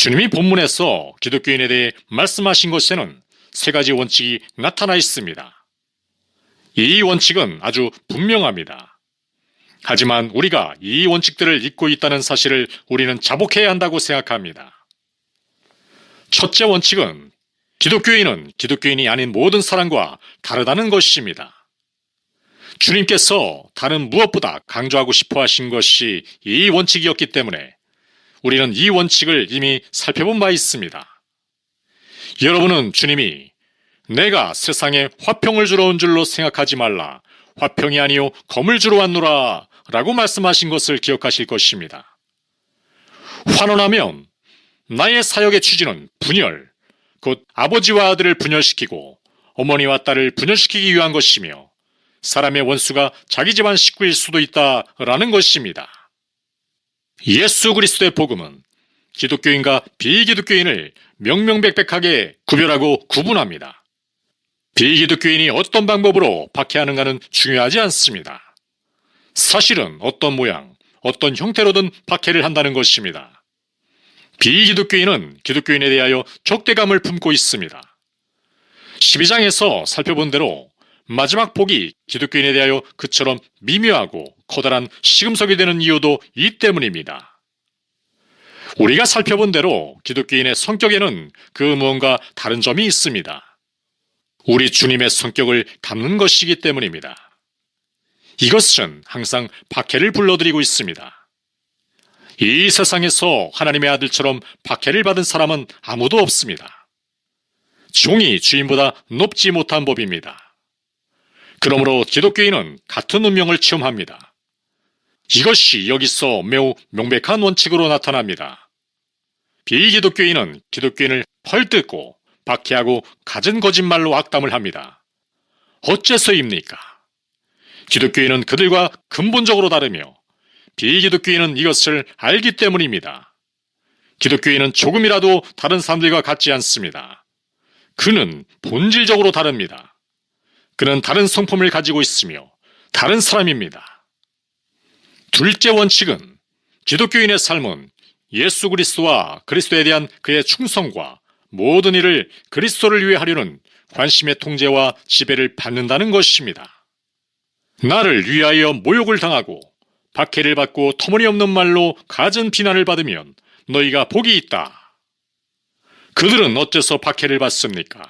주님이 본문에서 기독교인에 대해 말씀하신 것에는 세 가지 원칙이 나타나 있습니다. 이 원칙은 아주 분명합니다. 하지만 우리가 이 원칙들을 잊고 있다는 사실을 우리는 자복해야 한다고 생각합니다. 첫째 원칙은 기독교인은 기독교인이 아닌 모든 사람과 다르다는 것입니다. 주님께서 다른 무엇보다 강조하고 싶어 하신 것이 이 원칙이었기 때문에 우리는 이 원칙을 이미 살펴본 바 있습니다. 여러분은 주님이 내가 세상에 화평을 주러 온 줄로 생각하지 말라, 화평이 아니요 검을 주러 왔노라 라고 말씀하신 것을 기억하실 것입니다. 환원하면 나의 사역의 취지는 분열, 곧 아버지와 아들을 분열시키고 어머니와 딸을 분열시키기 위한 것이며 사람의 원수가 자기 집안 식구일 수도 있다라는 것입니다. 예수 그리스도의 복음은 기독교인과 비기독교인을 명명백백하게 구별하고 구분합니다. 비기독교인이 어떤 방법으로 박해하는가는 중요하지 않습니다. 사실은 어떤 모양, 어떤 형태로든 박해를 한다는 것입니다. 비기독교인은 기독교인에 대하여 적대감을 품고 있습니다. 12장에서 살펴본 대로 마지막 복이 기독교인에 대하여 그처럼 미묘하고 커다란 시금석이 되는 이유도 이 때문입니다. 우리가 살펴본 대로 기독교인의 성격에는 그 무언가 다른 점이 있습니다. 우리 주님의 성격을 담는 것이기 때문입니다. 이것은 항상 박해를 불러들이고 있습니다. 이 세상에서 하나님의 아들처럼 박해를 받은 사람은 아무도 없습니다. 종이 주인보다 높지 못한 법입니다. 그러므로 기독교인은 같은 운명을 체험합니다. 이것이 여기서 매우 명백한 원칙으로 나타납니다. 비기독교인은 기독교인을 헐뜯고 박해하고 갖은 거짓말로 악담을 합니다. 어째서입니까? 기독교인은 그들과 근본적으로 다르며 비기독교인은 이것을 알기 때문입니다. 기독교인은 조금이라도 다른 사람들과 같지 않습니다. 그는 본질적으로 다릅니다. 그는 다른 성품을 가지고 있으며 다른 사람입니다. 둘째 원칙은 기독교인의 삶은 예수 그리스도와 그리스도에 대한 그의 충성과 모든 일을 그리스도를 위해 하려는 관심의 통제와 지배를 받는다는 것입니다. 나를 위하여 모욕을 당하고 박해를 받고 터무니없는 말로 갖은 비난을 받으면 너희가 복이 있다. 그들은 어째서 박해를 받습니까?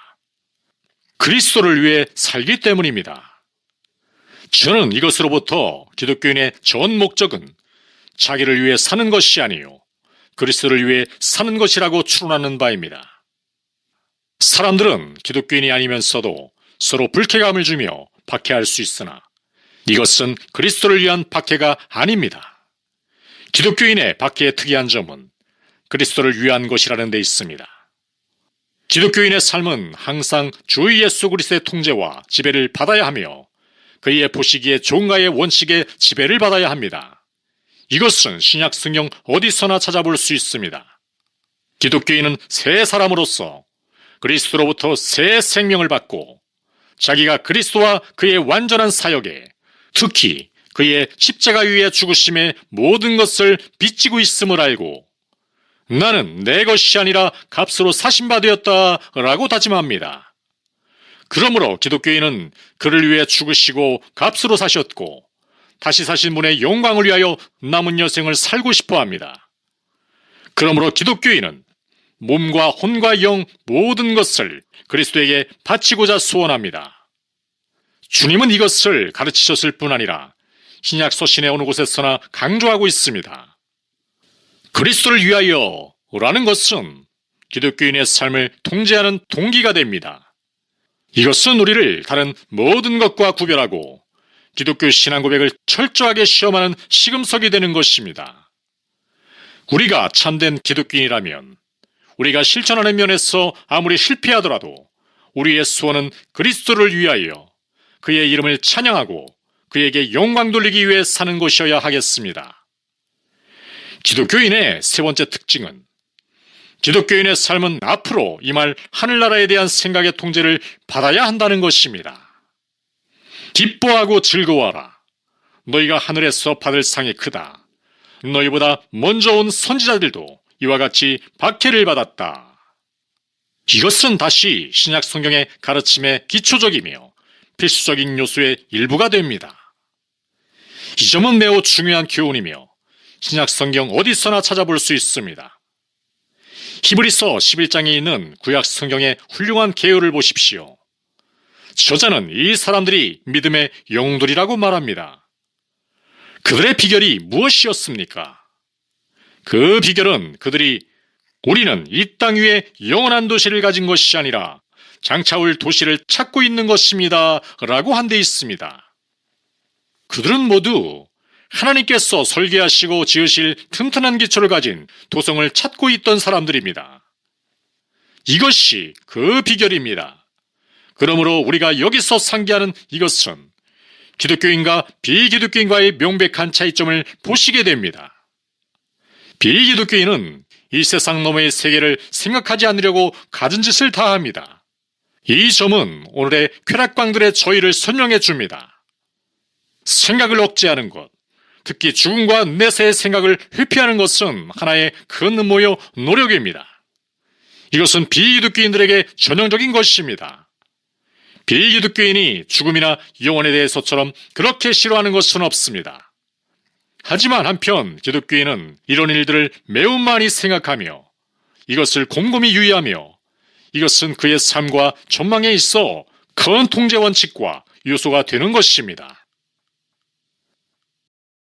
그리스도를 위해 살기 때문입니다. 저는 이것으로부터 기독교인의 전 목적은 자기를 위해 사는 것이 아니요 그리스도를 위해 사는 것이라고 추론하는 바입니다. 사람들은 기독교인이 아니면서도 서로 불쾌감을 주며 박해할 수 있으나 이것은 그리스도를 위한 박해가 아닙니다. 기독교인의 박해의 특이한 점은 그리스도를 위한 것이라는 데 있습니다. 기독교인의 삶은 항상 주 예수 그리스도의 통제와 지배를 받아야 하며 그의 보시기에 종가의 원칙에 지배를 받아야 합니다. 이것은 신약 성경 어디서나 찾아볼 수 있습니다. 기독교인은 새 사람으로서 그리스도로부터 새 생명을 받고 자기가 그리스도와 그의 완전한 사역에 특히 그의 십자가 위에 죽으심에 모든 것을 빚지고 있음을 알고 나는 내 것이 아니라 값으로 사신 바 되었다라고 다짐합니다. 그러므로 기독교인은 그를 위해 죽으시고 값으로 사셨고 다시 사신 분의 영광을 위하여 남은 여생을 살고 싶어 합니다. 그러므로 기독교인은 몸과 혼과 영 모든 것을 그리스도에게 바치고자 소원합니다. 주님은 이것을 가르치셨을 뿐 아니라 신약 서신의 어느 곳에서나 강조하고 있습니다. 그리스도를 위하여 라는 것은 기독교인의 삶을 통제하는 동기가 됩니다. 이것은 우리를 다른 모든 것과 구별하고 기독교 신앙 고백을 철저하게 시험하는 시금석이 되는 것입니다. 우리가 참된 기독교인이라면 우리가 실천하는 면에서 아무리 실패하더라도 우리의 소원은 그리스도를 위하여 그의 이름을 찬양하고 그에게 영광 돌리기 위해 사는 것이어야 하겠습니다. 기독교인의 세 번째 특징은 기독교인의 삶은 앞으로 임할 하늘나라에 대한 생각의 통제를 받아야 한다는 것입니다. 기뻐하고 즐거워하라. 너희가 하늘에서 받을 상이 크다. 너희보다 먼저 온 선지자들도 이와 같이 박해를 받았다. 이것은 다시 신약 성경의 가르침의 기초적이며 필수적인 요소의 일부가 됩니다. 이 점은 매우 중요한 교훈이며 신약 성경 어디서나 찾아볼 수 있습니다. 히브리서 11장에 있는 구약 성경의 훌륭한 개요를 보십시오. 저자는 이 사람들이 믿음의 영웅들이라고 말합니다. 그들의 비결이 무엇이었습니까? 그 비결은 그들이 우리는 이 땅 위에 영원한 도시를 가진 것이 아니라 장차 올 도시를 찾고 있는 것입니다 라고 한 데 있습니다. 그들은 모두 하나님께서 설계하시고 지으실 튼튼한 기초를 가진 도성을 찾고 있던 사람들입니다. 이것이 그 비결입니다. 그러므로 우리가 여기서 상기하는 이것은 기독교인과 비기독교인과의 명백한 차이점을 보시게 됩니다. 비기독교인은 이 세상 너머의 세계를 생각하지 않으려고 갖은 짓을 다 합니다. 이 점은 오늘의 쾌락광들의 저희를 설명해 줍니다. 생각을 억제하는 것, 특히 죽음과 내세의 생각을 회피하는 것은 하나의 큰 음모요 노력입니다. 이것은 비기독교인들에게 전형적인 것입니다. 비기독교인이 죽음이나 영혼에 대해서처럼 그렇게 싫어하는 것은 없습니다. 하지만 한편 기독교인은 이런 일들을 매우 많이 생각하며 이것을 곰곰이 유의하며 이것은 그의 삶과 전망에 있어 큰 통제 원칙과 요소가 되는 것입니다.